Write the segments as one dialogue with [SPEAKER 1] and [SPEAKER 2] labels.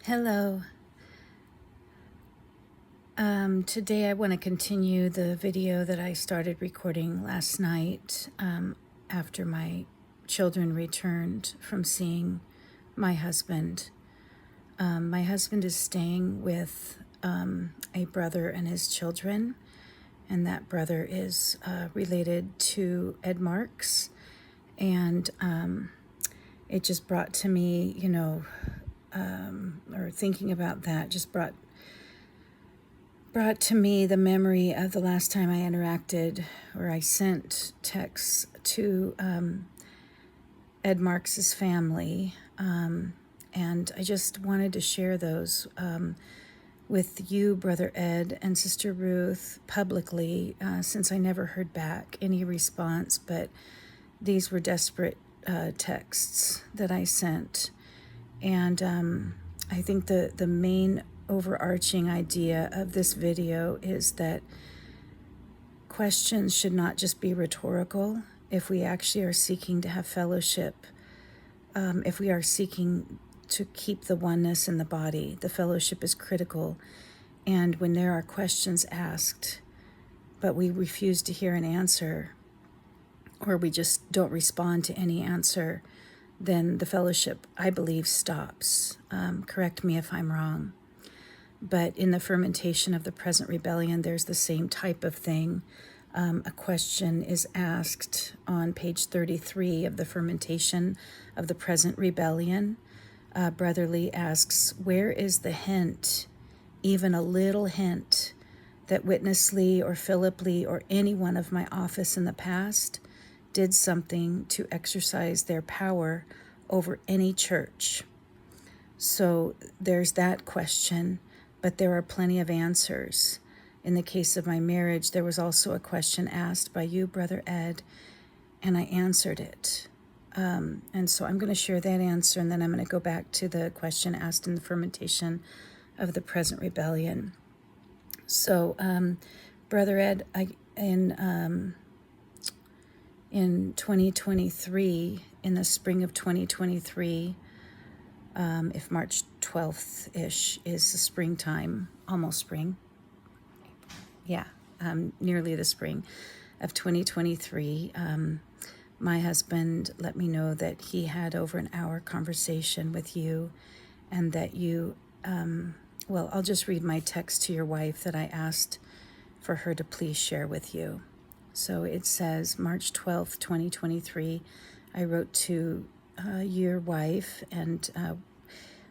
[SPEAKER 1] Hello. Today I want to continue the video that I started recording last night after my children returned from seeing my husband. My husband is staying with a brother and his children, and that brother is related to Ed Marks. And it just brought to me, or thinking about that just brought to me the memory of the last time I interacted or I sent texts to Ed Marks's family. And I just wanted to share those with you, Brother Ed, and Sister Ruth publicly, since I never heard back any response, but these were desperate texts that I sent. And I think the main overarching idea of this video is that questions should not just be rhetorical. If we actually are seeking to have fellowship, if we are seeking to keep the oneness in the body, the fellowship is critical. And when there are questions asked, but we refuse to hear an answer, or we just don't respond to any answer, then the fellowship, I believe, stops. Correct me if I'm wrong. But in the fermentation of the present rebellion, there's the same type of thing. A question is asked on page 33 of the fermentation of the present rebellion. Brother Lee asks, where is the hint, even a little hint, that Witness Lee or Philip Lee or anyone of my office in the past did something to exercise their power over any church? So there's that question. But there are plenty of answers. In the case of my marriage, there was also a question asked by you, Brother Ed, and I answered it. And so I'm going to share that answer, and then I'm going to go back to the question asked in the fermentation of the present rebellion. So, Brother Ed, in 2023, in the spring of 2023, if March 12th-ish is the springtime, almost spring. Yeah, nearly the spring of 2023. My husband let me know that he had over an hour conversation with you, and that you, well, I'll just read my text to your wife that I asked for her to please share with you. So it says, March 12th, 2023, I wrote to your wife and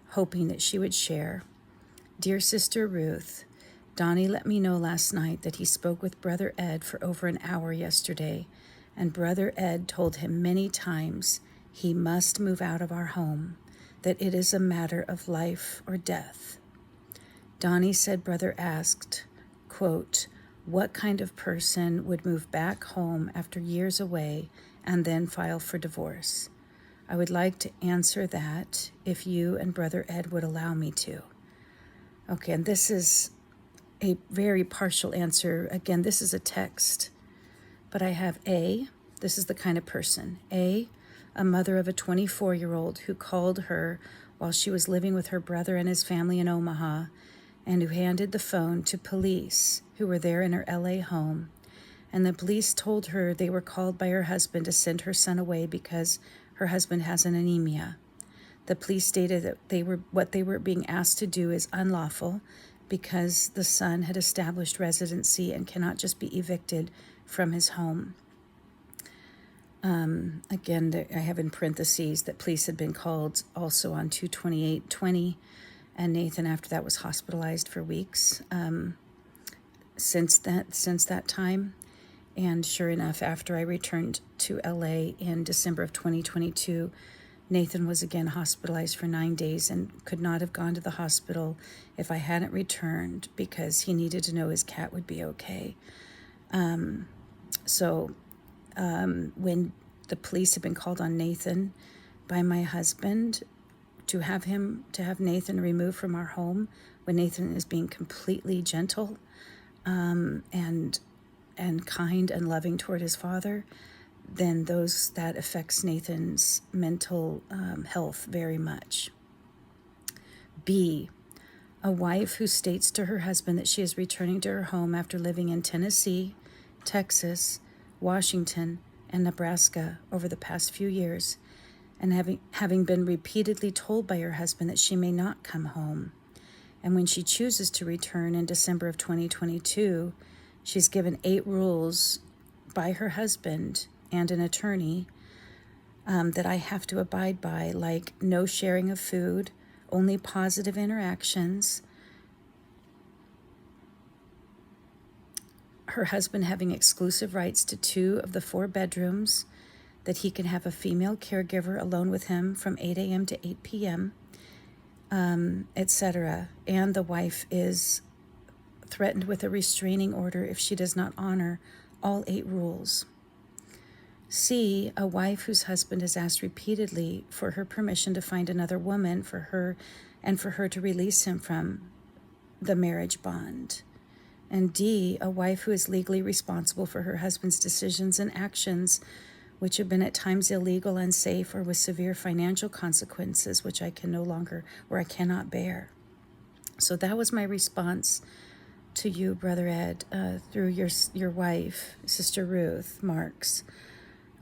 [SPEAKER 1] hoping that she would share. Dear Sister Ruth, Donnie let me know last night that he spoke with Brother Ed for over an hour yesterday, and Brother Ed told him many times he must move out of our home, that it is a matter of life or death. Donnie said Brother asked, quote, what kind of person would move back home after years away and then file for divorce? I would like to answer that if you and Brother Ed would allow me to. Okay, and this is a very partial answer. Again, this is a text, but I have A, this is the kind of person. A mother of a 24-year-old who called her while she was living with her brother and his family in Omaha, and who handed the phone to police who were there in her LA home. And the police told her they were called by her husband to send her son away because her husband has an anemia. The police stated that what they were being asked to do is unlawful because the son had established residency and cannot just be evicted from his home. Again, I have in parentheses that police had been called also on 2/28/20, and Nathan after that was hospitalized for weeks since that time. And sure enough, after I returned to LA in December of 2022, Nathan was again hospitalized for 9 days and could not have gone to the hospital if I hadn't returned because he needed to know his cat would be okay. So when the police had been called on Nathan by my husband to have Nathan removed from our home when Nathan is being completely gentle and kind and loving toward his father, then that affects Nathan's mental health very much. B, a wife who states to her husband that she is returning to her home after living in Tennessee, Texas, Washington, and Nebraska over the past few years, and having been repeatedly told by her husband that she may not come home. And when she chooses to return in December of 2022, she's given 8 rules by her husband and an attorney that I have to abide by, like no sharing of food, only positive interactions, her husband having exclusive rights to 2 of the 4 bedrooms, that he can have a female caregiver alone with him from 8 a.m. to 8 p.m., etc. And the wife is threatened with a restraining order if she does not honor all 8 rules. C, a wife whose husband has asked repeatedly for her permission to find another woman for her and for her to release him from the marriage bond. And D, a wife who is legally responsible for her husband's decisions and actions, which have been at times illegal, unsafe, or with severe financial consequences, which I cannot bear. So that was my response to you, Brother Ed, through your wife, Sister Ruth Marks.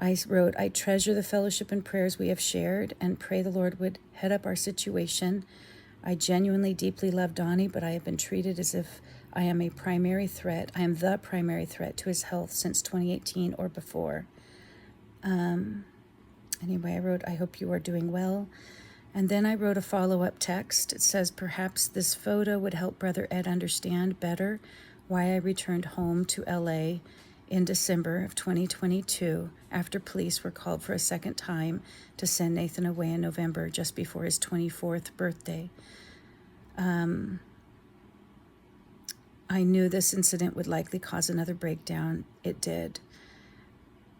[SPEAKER 1] I wrote, I treasure the fellowship and prayers we have shared and pray the Lord would head up our situation. I genuinely deeply love Donnie, but I have been treated as if I am the primary threat to his health since 2018 or before. Anyway, I wrote, I hope you are doing well. And then I wrote a follow-up text. It says, perhaps this photo would help Brother Ed understand better why I returned home to LA in December of 2022 after police were called for a second time to send Nathan away in November just before his 24th birthday. I knew this incident would likely cause another breakdown. It did.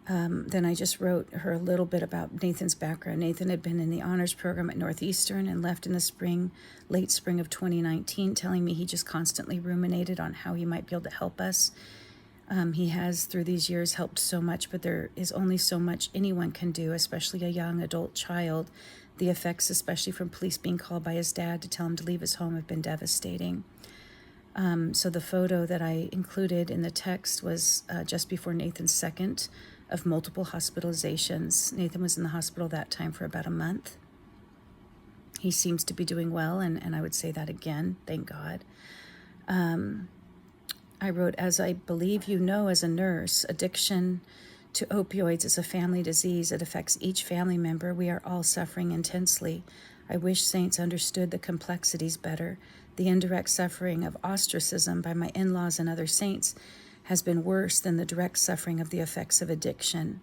[SPEAKER 1] Then I just wrote her a little bit about Nathan's background. Nathan had been in the honors program at Northeastern and left in the late spring of 2019, telling me he just constantly ruminated on how he might be able to help us. He has, through these years, helped so much, but there is only so much anyone can do, especially a young adult child. The effects, especially from police being called by his dad to tell him to leave his home, have been devastating. So the photo that I included in the text was just before Nathan's second of multiple hospitalizations. Nathan was in the hospital that time for about a month. He seems to be doing well, and I would say that again, thank God. I wrote, as I believe you know as a nurse, addiction to opioids is a family disease. It affects each family member. We are all suffering intensely. I wish saints understood the complexities better. The indirect suffering of ostracism by my in-laws and other saints has been worse than the direct suffering of the effects of addiction.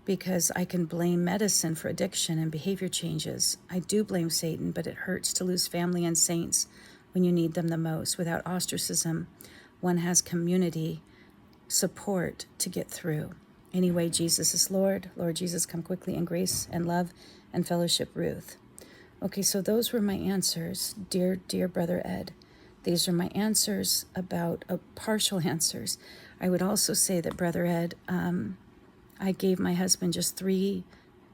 [SPEAKER 1] Because I can blame medicine for addiction and behavior changes. I do blame Satan, but it hurts to lose family and saints when you need them the most. Without ostracism, one has community support to get through. Anyway, Jesus is Lord. Lord Jesus, come quickly in grace and love and fellowship, Ruth. Okay, so those were my answers, dear Brother Ed. These are my answers about partial answers. I would also say that, Brother Ed, I gave my husband just 3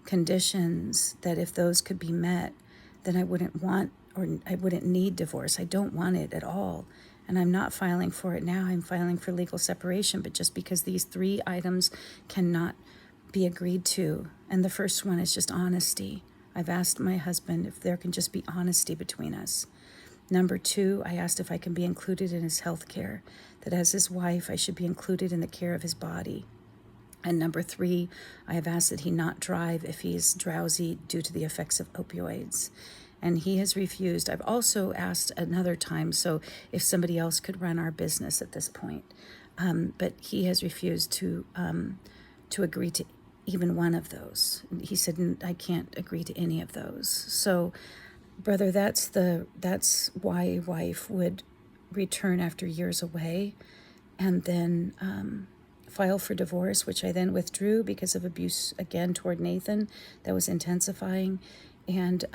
[SPEAKER 1] conditions that if those could be met, then I wouldn't need divorce. I don't want it at all. And I'm not filing for it now. I'm filing for legal separation, but just because these 3 items cannot be agreed to. And the first one is just honesty. I've asked my husband if there can just be honesty between us. Number 2, I asked if I can be included in his health care, that as his wife, I should be included in the care of his body. And number 3, I have asked that he not drive if he's drowsy due to the effects of opioids. And he has refused. I've also asked another time, so if somebody else could run our business at this point. But he has refused to agree to even one of those. He said, I can't agree to any of those. So, brother, that's why a wife would return after years away and then file for divorce, which I then withdrew because of abuse again toward Nathan that was intensifying. And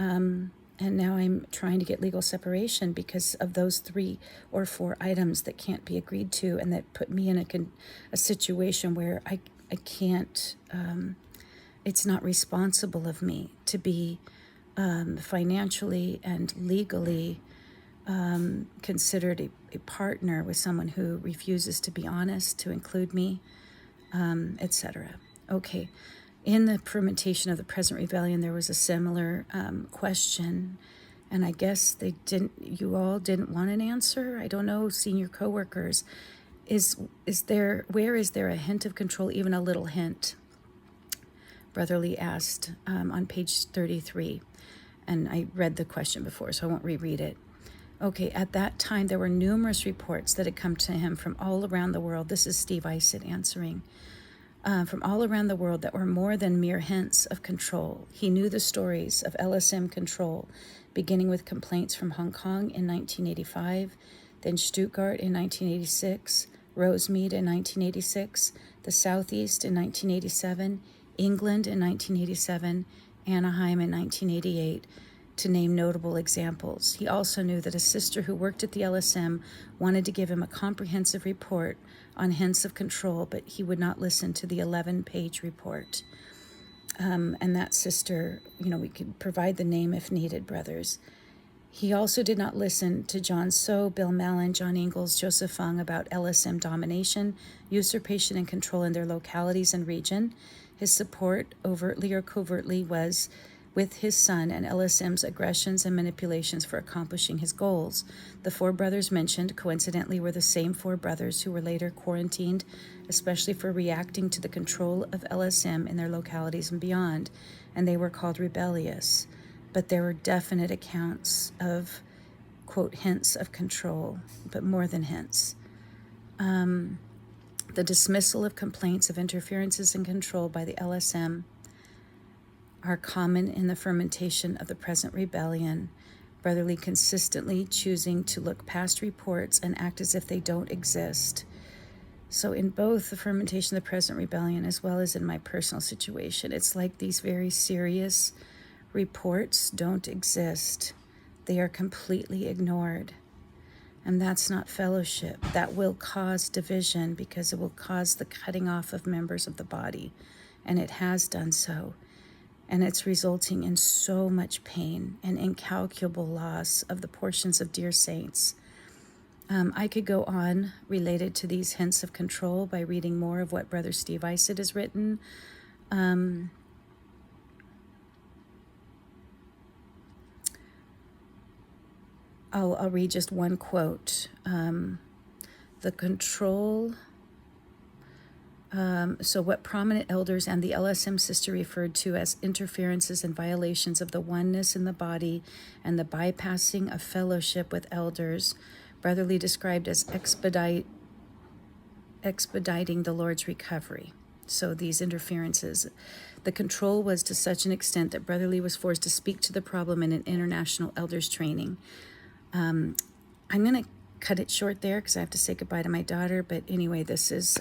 [SPEAKER 1] now I'm trying to get legal separation because of those 3 or 4 items that can't be agreed to, and that put me in a situation where I can't, it's not responsible of me to be financially and legally considered a partner with someone who refuses to be honest, to include me, etc. Okay, in the fermentation of the present rebellion, there was a similar question, and I guess you all didn't want an answer. I don't know, senior coworkers. Where is there a hint of control, even a little hint? Brother Lee asked on page 33, and I read the question before, so I won't reread it. Okay, at that time, there were numerous reports that had come to him from all around the world. This is Steve Isitt answering. From all around the world that were more than mere hints of control. He knew the stories of LSM control, beginning with complaints from Hong Kong in 1985, then Stuttgart in 1986, Rosemead in 1986, the Southeast in 1987, England in 1987, Anaheim in 1988, to name notable examples. He also knew that a sister who worked at the LSM wanted to give him a comprehensive report on hints of control, but he would not listen to the 11-page report. And that sister, we could provide the name if needed, brothers. He also did not listen to John So, Bill Mallon, John Ingalls, Joseph Fung about LSM domination, usurpation, and control in their localities and region. His support, overtly or covertly, was with his son and LSM's aggressions and manipulations for accomplishing his goals. The 4 brothers mentioned, coincidentally, were the same 4 brothers who were later quarantined, especially for reacting to the control of LSM in their localities and beyond, and they were called rebellious. But there were definite accounts of, quote, hints of control, but more than hints. The dismissal of complaints of interferences and control by the LSM are common in the fermentation of the present rebellion, Brother Lee consistently choosing to look past reports and act as if they don't exist. So in both the fermentation of the present rebellion as well as in my personal situation, it's like these very serious reports don't exist. They are completely ignored. And that's not fellowship. That will cause division because it will cause the cutting off of members of the body. And it has done so. And it's resulting in so much pain and incalculable loss of the portions of dear saints. I could go on related to these hints of control by reading more of what Brother Steve Isitt has written. I'll read just one quote. The control... So what prominent elders and the LSM sister referred to as interferences and violations of the oneness in the body and the bypassing of fellowship with elders, Brother Lee described as expediting the Lord's recovery. So these interferences, the control was to such an extent that Brother Lee was forced to speak to the problem in an international elders training. I'm going to cut it short there because I have to say goodbye to my daughter. But anyway, this is,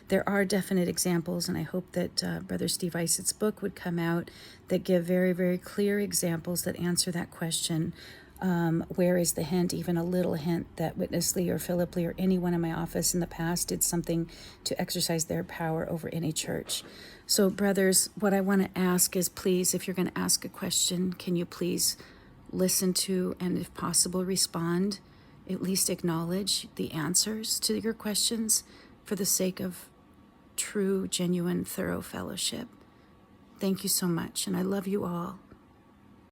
[SPEAKER 1] there are definite examples, and I hope that Brother Steve Isitt's book would come out that give very, very clear examples that answer that question. Where is the hint, even a little hint, that Witness Lee or Philip Lee or anyone in my office in the past did something to exercise their power over any church? So, brothers, what I want to ask is, please, if you're going to ask a question, can you please listen to and, if possible, respond? At least acknowledge the answers to your questions for the sake of true, genuine, thorough fellowship. Thank you so much, and I love you all.